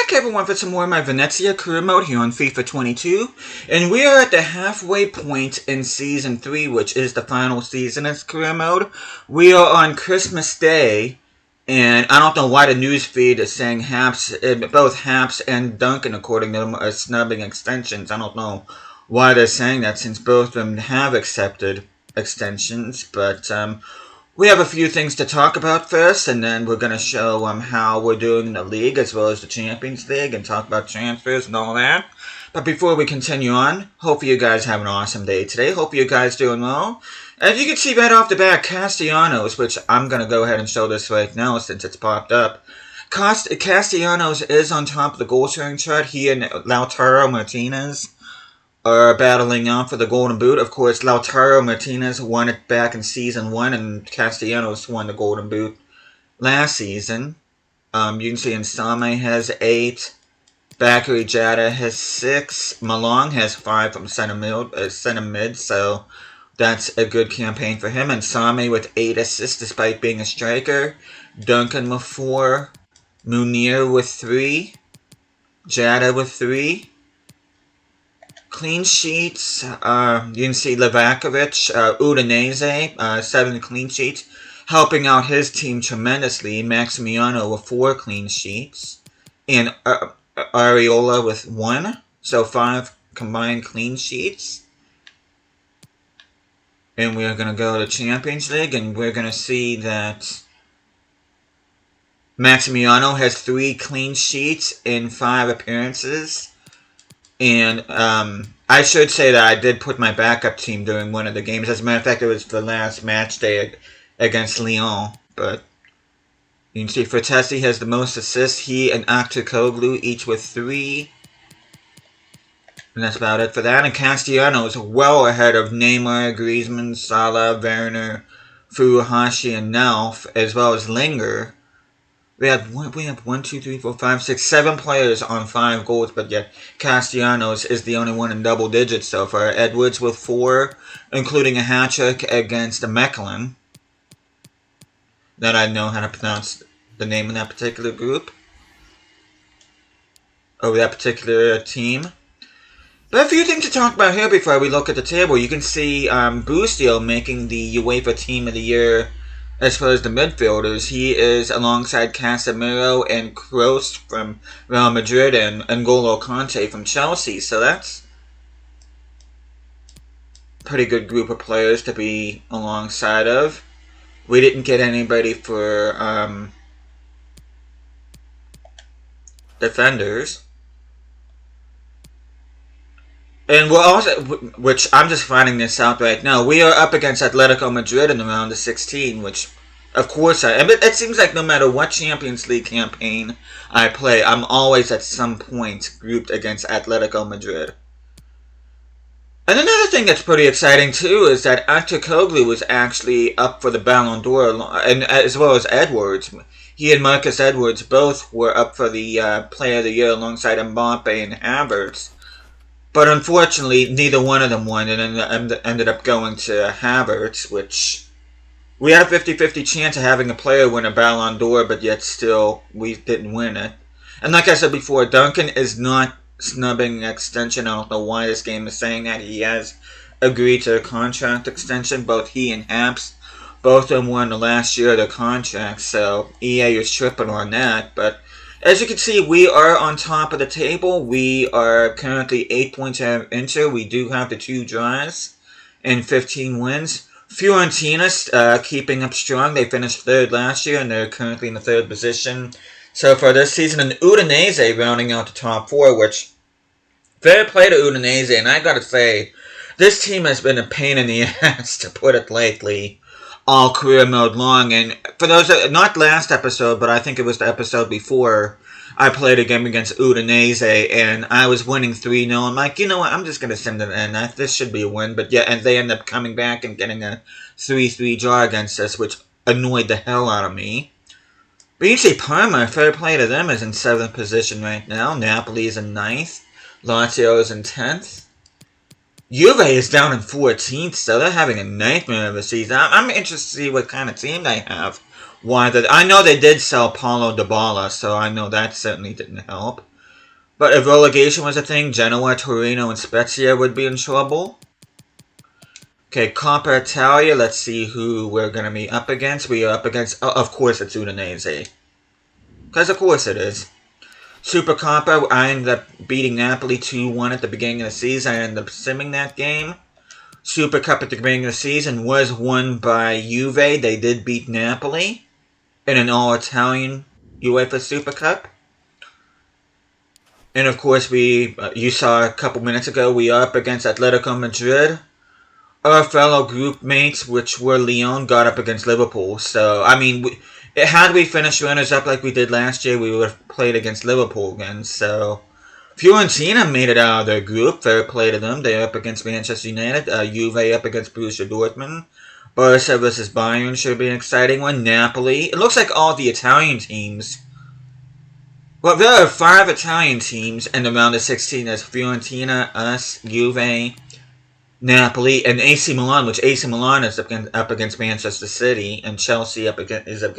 back, everyone, for some more of my Venezia career mode here on FIFA 22. And we are at the halfway point in Season 3, which is the final season of career mode. We are on Christmas Day, and I don't know why the news feed is saying both Haps and Duncan, according to them, are snubbing extensions. I don't know why they're saying that, since both of them have accepted extensions, but we have a few things to talk about first, and then we're going to show how we're doing in the league as well as the Champions League and talk about transfers and all that. But before we continue on, hope you guys have an awesome day today. Hope you guys doing well. As you can see right off the bat, Castellanos, which I'm going to go ahead and show this right now since it's popped up. Castellanos is on top of the goal scoring chart. He and Lautaro Martinez are battling out for the Golden Boot. Of course, Lautaro Martinez won it back in Season 1, and Castellanos won the Golden Boot last season. You can see Insame has 8, Bakary Jada has 6, Malong has 5 from center mid, so that's a good campaign for him. Insame with 8 assists despite being a striker, Duncan with 4, Munir with 3, Jada with 3. Clean sheets, you can see Livakovic, Udinese, 7 clean sheets, helping out his team tremendously. Maximiano with 4 clean sheets, and Areola with 1, so 5 combined clean sheets. And we're going to go to Champions League, and we're going to see that Maximiano has 3 clean sheets in 5 appearances. And I should say that I did put my backup team during one of the games. As a matter of fact, it was the last match day against Lyon. But you can see Fertesi has the most assists. He and Aktukoglu each with 3. And that's about it for that. And Castellanos is well ahead of Neymar, Griezmann, Salah, Werner, Furuhashi, and Nelf, as well as Linger. We have 1, 2, 3, 4, 5, 6, 7 players on 5 goals, but yet Castellanos is the only one in double digits so far. Edwards with 4, including a hat-trick against Mechelen. That I know how to pronounce the name of that particular group. Or that particular team. But a few things to talk about here before we look at the table. You can see Busio making the UEFA Team of the Year. As far as the midfielders, he is alongside Casemiro and Kroos from Real Madrid and N'Golo Kante from Chelsea. So that's a pretty good group of players to be alongside of. We didn't get anybody for defenders. And we're also, which I'm just finding this out right now, we are up against Atletico Madrid in the round of 16, which, of course, it seems like no matter what Champions League campaign I play, I'm always at some point grouped against Atletico Madrid. And another thing that's pretty exciting, too, is that Aktukoglu was actually up for the Ballon d'Or, and as well as Edwards. He and Marcus Edwards both were up for the Player of the Year alongside Mbappe and Havertz. But unfortunately, neither one of them won, and ended up going to Havertz, which we had a 50-50 chance of having a player win a Ballon d'Or, but yet still we didn't win it. And like I said before, Duncan is not snubbing an extension. I don't know why this game is saying that. He has agreed to a contract extension. Both he and Haps, both of them won the last year of their contract, so EA is tripping on that, but as you can see, we are on top of the table. We are currently 8 points out of Inter. We do have the 2 draws and 15 wins. Fiorentina keeping up strong. They finished 3rd last year, and they're currently in the 3rd position so far this season. And Udinese rounding out the top 4, which, fair play to Udinese. And I gotta say, this team has been a pain in the ass, to put it lightly, all career mode long. And for those, not last episode, but I think it was the episode before, I played a game against Udinese, and I was winning 3-0. I'm like, you know what, I'm just going to send it in. This should be a win. But yeah, and they end up coming back and getting a 3-3 draw against us, which annoyed the hell out of me. But you see Parma, fair play to them, is in 7th position right now. Napoli is in 9th. Lazio is in 10th. Juve is down in 14th, so they're having a nightmare of a season. I'm interested to see what kind of team they have. I know they did sell Paulo Dybala, so I know that certainly didn't help. But if relegation was a thing, Genoa, Torino, and Spezia would be in trouble. Okay, Coppa Italia, let's see who we're going to be up against. We are up against, of course it's Udinese. Because of course it is. Super Coppa, I ended up beating Napoli 2-1 at the beginning of the season. I ended up simming that game. Super Cup at the beginning of the season was won by Juve. They did beat Napoli in an all-Italian UEFA Super Cup. And of course, you saw a couple minutes ago, we are up against Atletico Madrid. Our fellow group mates, which were Lyon, got up against Liverpool. So, I mean, had we finished runners-up like we did last year, we would have played against Liverpool again. So, Fiorentina made it out of their group. Fair play to them. They're up against Manchester United. Juve up against Borussia Dortmund. Barca versus Bayern should be an exciting one. Napoli. It looks like all the Italian teams. Well, there are 5 Italian teams in the round of 16. There's Fiorentina, us, Juve, Napoli, and AC Milan, which AC Milan is up against Manchester City, and Chelsea is up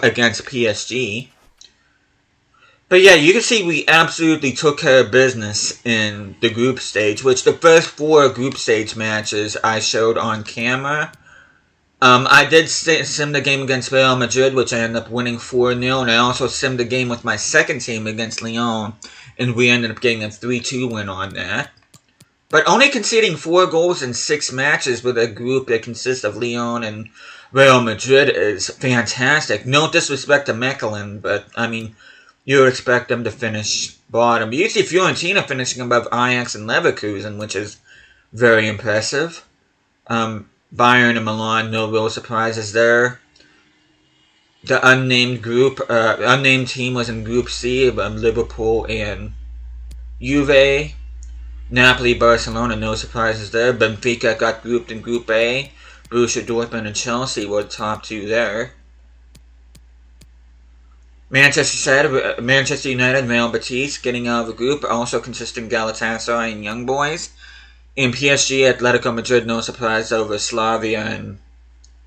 against PSG. But yeah, you can see we absolutely took care of business in the group stage, which the first 4 group stage matches I showed on camera. I did sim the game against Real Madrid, which I ended up winning 4-0, and I also simmed the game with my second team against Lyon, and we ended up getting a 3-2 win on that. But only conceding 4 goals in 6 matches with a group that consists of Lyon and Real Madrid is fantastic. No disrespect to Mechelen, but, I mean, you would expect them to finish bottom. You see Fiorentina finishing above Ajax and Leverkusen, which is very impressive. Bayern and Milan, no real surprises there. The unnamed team was in Group C, Liverpool and Juve. Napoli, Barcelona, no surprises there. Benfica got grouped in Group A. Borussia Dortmund and Chelsea were the top 2 there. Manchester United, Real Betis getting out of the group, also consisting Galatasaray and Young Boys. In PSG, Atletico Madrid, no surprise over Slavia and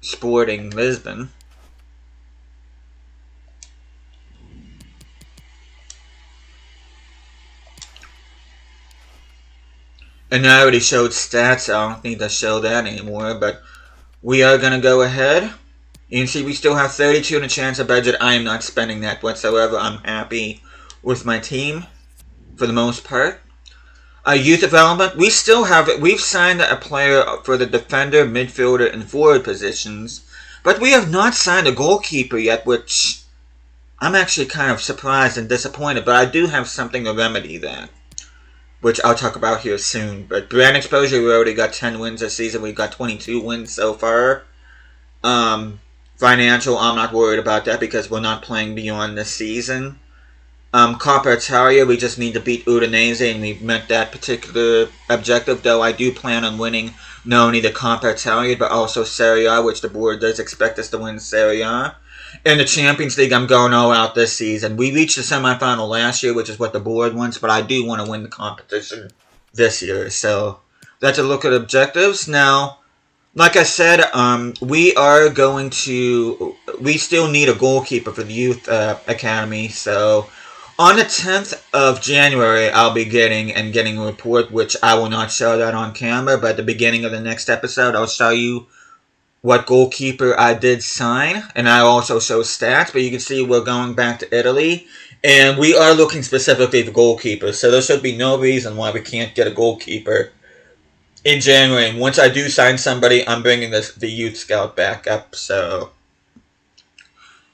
Sporting Lisbon. And I already showed stats, I don't need to show that anymore, but we are going to go ahead. You can see we still have 32 and a chance of budget. I am not spending that whatsoever. I'm happy with my team, for the most part. Youth development, we've signed a player for the defender, midfielder, and forward positions, but we have not signed a goalkeeper yet, which I'm actually kind of surprised and disappointed, but I do have something to remedy that, which I'll talk about here soon. But brand exposure, we already got 10 wins this season. We've got 22 wins so far. Financial, I'm not worried about that because we're not playing beyond this season. Coppa Italia, we just need to beat Udinese, and we've met that particular objective, though I do plan on winning not only the Coppa Italia, but also Serie A, which the board does expect us to win Serie A. In the Champions League, I'm going all out this season. We reached the semifinal last year, which is what the board wants, but I do want to win the competition this year. So, that's a look at objectives. Now, like I said, we still need a goalkeeper for the youth academy, so on the 10th of January, I'll be getting a report, which I will not show that on camera, but at the beginning of the next episode, I'll show you what goalkeeper I did sign, and I'll also show stats, but you can see we're going back to Italy, and we are looking specifically for goalkeepers, so there should be no reason why we can't get a goalkeeper in January. And once I do sign somebody, I'm bringing the youth scout back up, so...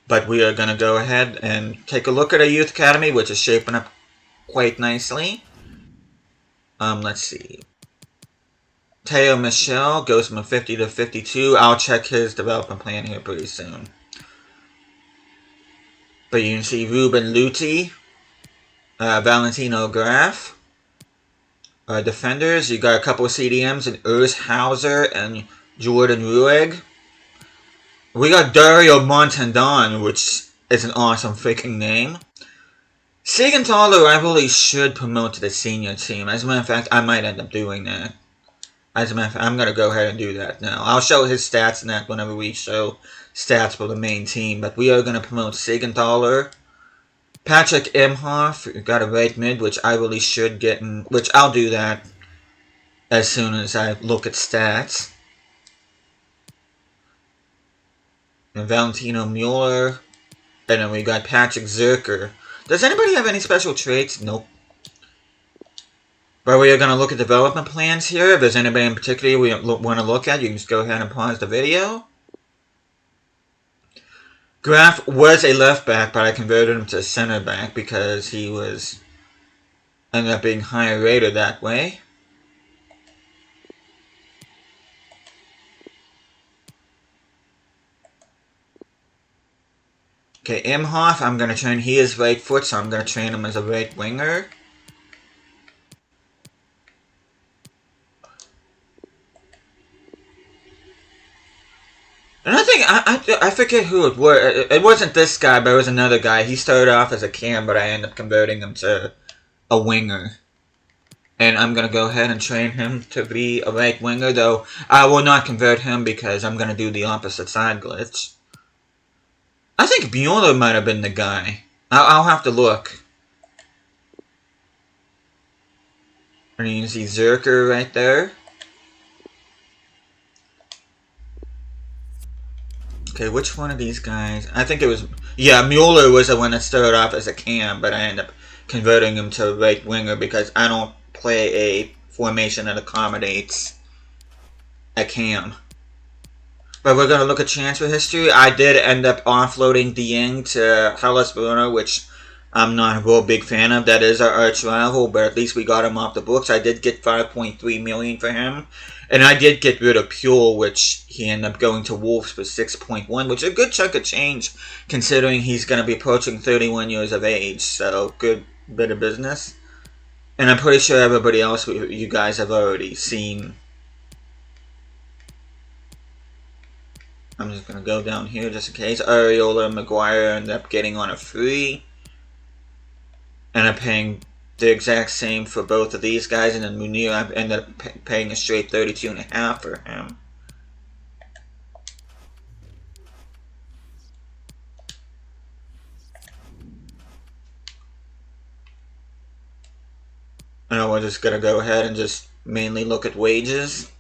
But we are going to go ahead and take a look at our youth academy, which is shaping up quite nicely. Let's see. Teo Michel goes from a 50 to 52. I'll check his development plan here pretty soon. But you can see Ruben Luti, Valentino Graf. Defenders, you got a couple of CDMs in Urs Hauser and Jordan Rueg. We got Dario Montandon, which is an awesome freaking name. Siegenthaler, I really should promote to the senior team. As a matter of fact, I might end up doing that. As a matter of fact, I'm going to go ahead and do that now. I'll show his stats in that whenever we show stats for the main team. But we are going to promote Siegenthaler Patrick Imhoff got a right mid, which I really should get in, which I'll do that as soon as I look at stats. And Valentino Mueller. And then we got Patrick Zerker. Does anybody have any special traits? Nope. But we are going to look at development plans here. If there's anybody in particular we want to look at, you can just go ahead and pause the video. Graf was a left back, but I converted him to center back because he ended up being higher rated that way. Okay, Imhoff, I'm going to train, he is right foot, so I'm going to train him as a right winger. And I think, I forget who it was. It wasn't this guy, but it was another guy. He started off as a cam, but I ended up converting him to a winger. And I'm going to go ahead and train him to be a right winger, though I will not convert him because I'm going to do the opposite side glitch. I think Mueller might have been the guy. I'll have to look. And you can see Zerker right there. Okay, which one of these guys? I think it was... Yeah, Mueller was the one that started off as a cam, but I ended up converting him to a right winger because I don't play a formation that accommodates a cam. But we're going to look at transfer history. I did end up offloading Dieng to Hellas Verona, which I'm not a real big fan of. That is our arch rival, but at least we got him off the books. I did get $5.3 million for him. And I did get rid of Puel, which he ended up going to Wolves for $6.1, which is a good chunk of change, considering he's going to be approaching 31 years of age. So, good bit of business. And I'm pretty sure everybody else, you guys have already seen. I'm just going to go down here just in case. Areola and Maguire end up getting on a free. And I'm paying the exact same for both of these guys, and then Munir, I ended up paying a straight 32.5 for him. And we're just gonna go ahead and just mainly look at wages.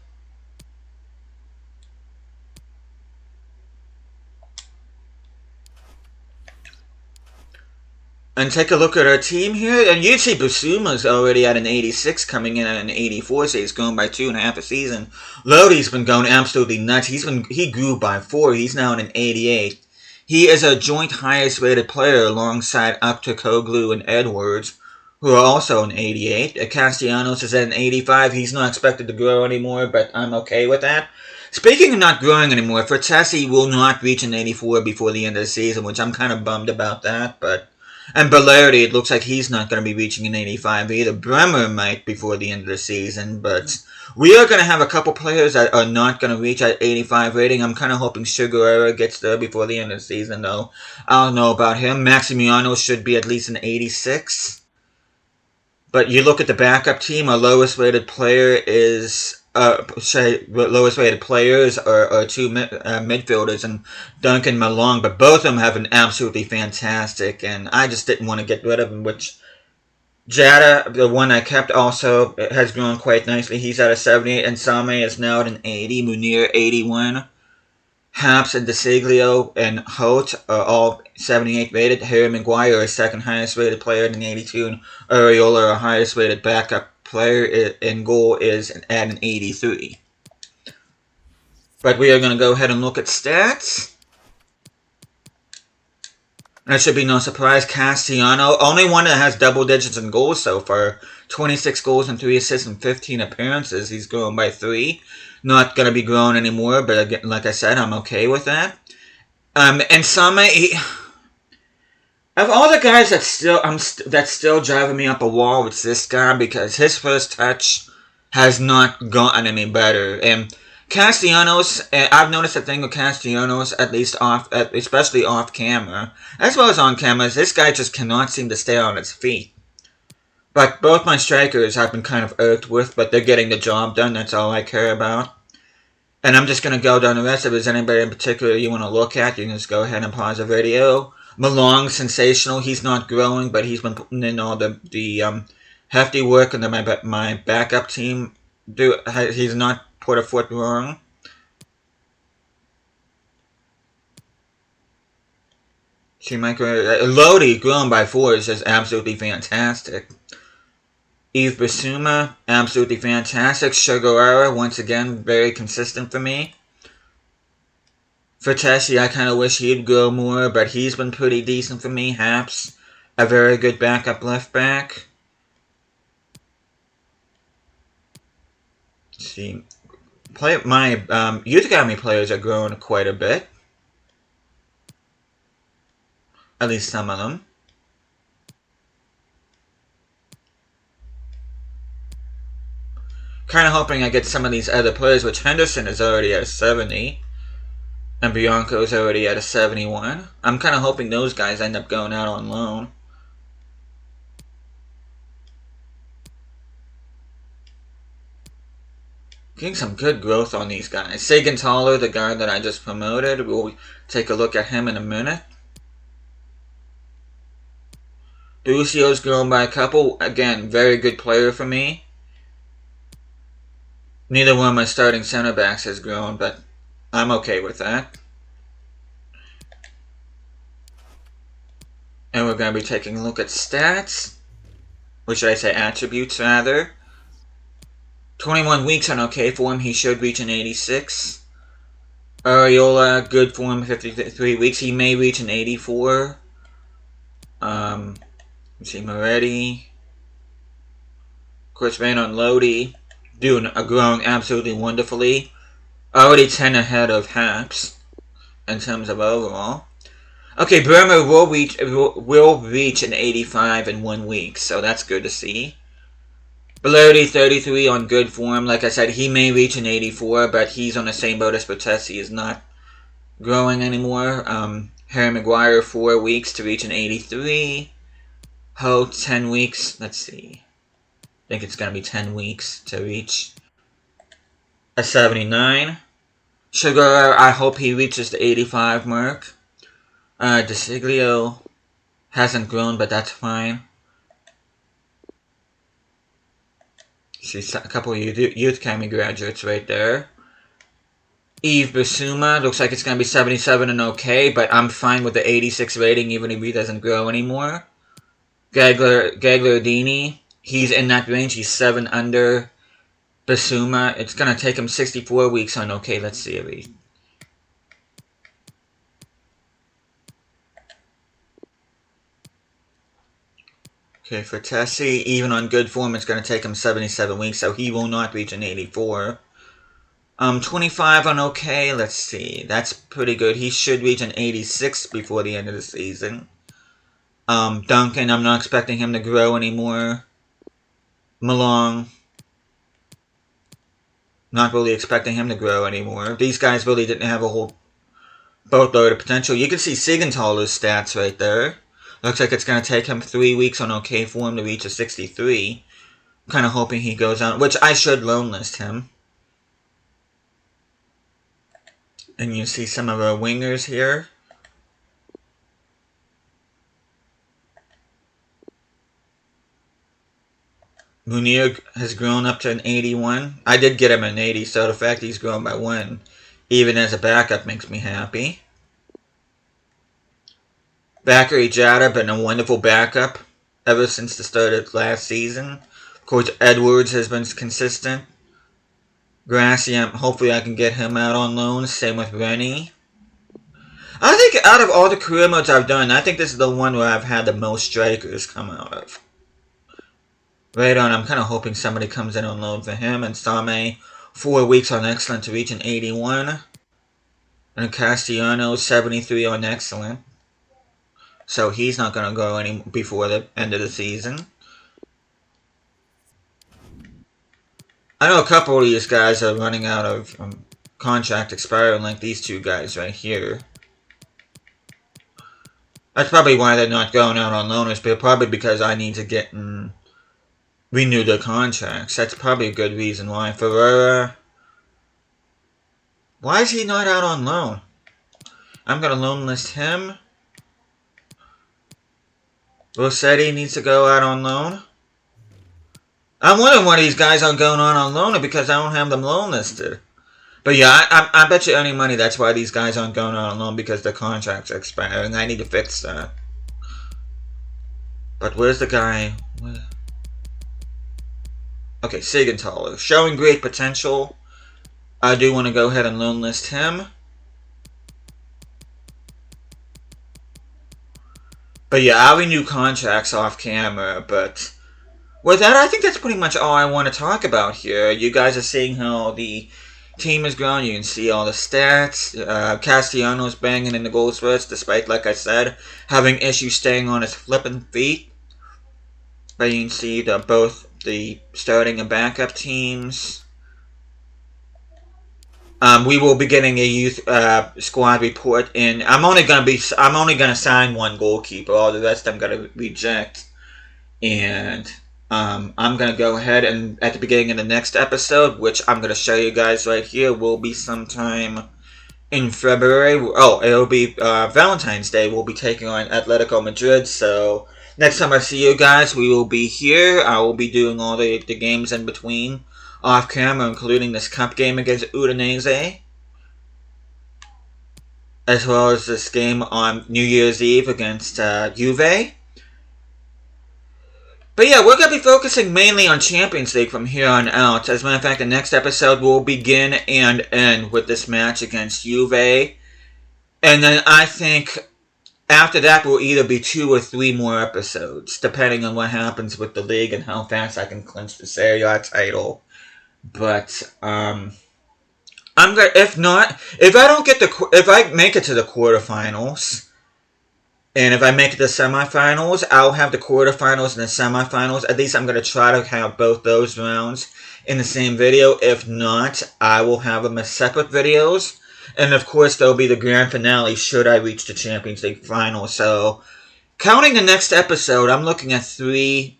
And take a look at our team here. And you see Basuma's already at an 86, coming in at an 84, so he's going by 2.5 a season. Lodi's been going absolutely nuts. He grew by 4. He's now at an 88. He is a joint highest rated player alongside Aktürkoğlu and Edwards, who are also an 88. Castellanos is at an 85. He's not expected to grow anymore, but I'm okay with that. Speaking of not growing anymore, Fertesi will not reach an 84 before the end of the season, which I'm kind of bummed about that, but... And Bellardi, it looks like he's not going to be reaching an 85 either. Bremer might before the end of the season, but we are going to have a couple players that are not going to reach that 85 rating. I'm kind of hoping Sugarera gets there before the end of the season, though. I don't know about him. Maximiano should be at least an 86. But you look at the backup team, our lowest rated player is... lowest rated players are two midfielders and Duncan Malong, but both of them have been absolutely fantastic, and I just didn't want to get rid of them, which Jada, the one I kept, also has grown quite nicely. He's at a 78, and Same is now at an 80, Munir 81. Haps and DeSiglio and Holt are all 78 rated. Harry Maguire is second highest rated player at an 82, and Areola, our highest rated backup player in goal, is at an 83. But we are going to go ahead and look at stats. And it should be no surprise, Castellano, only one that has double digits in goals so far. 26 goals and 3 assists and 15 appearances. He's growing by 3. Not going to be growing anymore, but again, like I said, I'm okay with that. And Same, of all the guys that's still driving me up a wall, it's this guy, because his first touch has not gotten any better. And Castellanos, I've noticed a thing with Castellanos, at least especially off camera, as well as on camera, this guy just cannot seem to stay on his feet. But both my strikers I've been kind of irked with, but they're getting the job done. That's all I care about. And I'm just going to go down the rest. If there's anybody in particular you want to look at, you can just go ahead and pause the video. Malong, sensational. He's not growing, but he's been putting in all the hefty work, and then my backup team he's not put a foot wrong. See, Lodi grown by force is absolutely fantastic. Eve Basuma, absolutely fantastic. Sugarara, once again, very consistent for me. For Tessie, I kind of wish he'd grow more, but he's been pretty decent for me. Haps, a very good backup left back. Let's see, my Youth Academy players are growing quite a bit. At least some of them. Kind of hoping I get some of these other players, which Henderson is already at a 70. And Bianco's already at a 71. I'm kind of hoping those guys end up going out on loan. Getting some good growth on these guys. Sagenthaler, the guy that I just promoted, we'll take a look at him in a minute. Ducio's grown by a couple. Again, very good player for me. Neither one of my starting center backs has grown, but I'm okay with that. And we're going to be taking a look at stats. Which should I say, attributes rather. 21 weeks on okay form, he should reach an 86. Areola, good form, 53 weeks, he may reach an 84. Let's see, Moretti. Of course, Van on Lodi, growing absolutely wonderfully. Already 10 ahead of Haps in terms of overall. Okay, Bremer will reach an 85 in 1 week, so that's good to see. Bellardi, 33 on good form. Like I said, he may reach an 84, but he's on the same boat as Bertessi. He is not growing anymore. Harry Maguire, 4 weeks to reach an 83. Ho, 10 weeks. Let's see. I think it's going to be 10 weeks to reach a 79. Sugar, I hope he reaches the 85 mark. DeSiglio hasn't grown, but that's fine. See a couple of Youth Academy graduates right there. Eve Basuma, looks like it's going to be 77 and okay, but I'm fine with the 86 rating even if he doesn't grow anymore. Gagliardini, he's in that range, he's 7 under. Basuma, it's going to take him 64 weeks on okay, let's see if he... Okay, for Tessie, even on good form, it's going to take him 77 weeks, so he will not reach an 84. 25 on okay, let's see. That's pretty good. He should reach an 86 before the end of the season. Duncan, I'm not expecting him to grow anymore. Malong, not really expecting him to grow anymore. These guys really didn't have a whole boatload of potential. You can see Sigenthaler's stats right there. Looks like it's going to take him 3 weeks on okay form to reach a 63. I'm kind of hoping he goes out, which I should loan list him. And you see some of our wingers here. Munir has grown up to an 81. I did get him an 80, so the fact he's grown by 1, even as a backup, makes me happy. Bakary Jada been a wonderful backup ever since the start of last season. Of course, Edwards has been consistent. Gracia, hopefully I can get him out on loan. Same with Rennie. I think out of all the career modes I've done, I think this is the one where I've had the most strikers come out of. Right on, I'm kind of hoping somebody comes in on loan for him. And Same, 4 weeks on excellent to reach an 81. And Castellano, 73 on excellent. So he's not going to go any before the end of the season. I know a couple of these guys are running out of contract expiring, like these 2 guys right here. That's probably why they're not going out on loaners, but probably because I need to get renew their contracts. That's probably a good reason why. Ferreira, why is he not out on loan? I'm going to loan list him. Rossetti needs to go out on loan. I'm wondering why these guys aren't going on loan because I don't have them loan listed. But yeah, I bet you any money that's why these guys aren't going on loan because their contracts are expiring. I need to fix that. But where's the guy? Okay, Siegenthaler. Showing great potential. I do want to go ahead and loan list him. But yeah, I'll renew contracts off camera, but with that, I think that's pretty much all I want to talk about here. You guys are seeing how the team has grown. You can see all the stats. Castellanos banging in the goals first, despite, like I said, having issues staying on his flipping feet. But you can see that both the starting and backup teams. We will be getting a youth squad report in. I'm only gonna sign one goalkeeper. All the rest I'm gonna reject. And I'm going to go ahead and at the beginning of the next episode, which I'm going to show you guys right here, will be sometime in February. Oh, it'll be Valentine's Day. We'll be taking on Atletico Madrid. So next time I see you guys, we will be here. I will be doing all the games in between off camera, including this cup game against Udinese, as well as this game on New Year's Eve against Juve. But yeah, we're going to be focusing mainly on Champions League from here on out. As a matter of fact, the next episode will begin and end with this match against Juve. And then I think after that will either be 2 or 3 more episodes, depending on what happens with the league and how fast I can clinch the Serie A title. But I'm gonna, if I make it to the quarterfinals, and if I make it to the semifinals, I'll have the quarterfinals and the semifinals. At least I'm going to try to have both those rounds in the same video. If not, I will have them as separate videos. And of course, there'll be the grand finale should I reach the Champions League final. So, counting the next episode, I'm looking at 3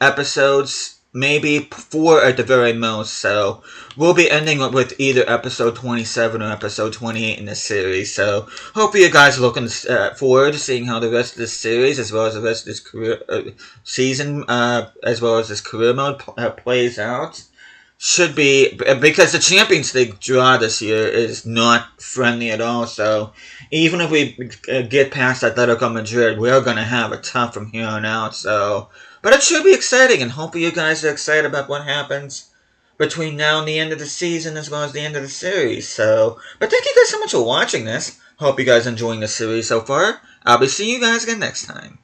episodes, maybe 4 at the very most. So, we'll be ending with either episode 27 or episode 28 in this series. So, hopefully you guys are looking forward to seeing how the rest of this series, as well as the rest of this career season, as well as this career mode plays out. Should be, because the Champions League draw this year is not friendly at all. So, even if we get past Atletico Madrid, we're going to have it tough from here on out. So, but it should be exciting, and hopefully you guys are excited about what happens between now and the end of the season, as well as the end of the series. So, but thank you guys so much for watching this. Hope you guys are enjoying the series so far. I'll be seeing you guys again next time.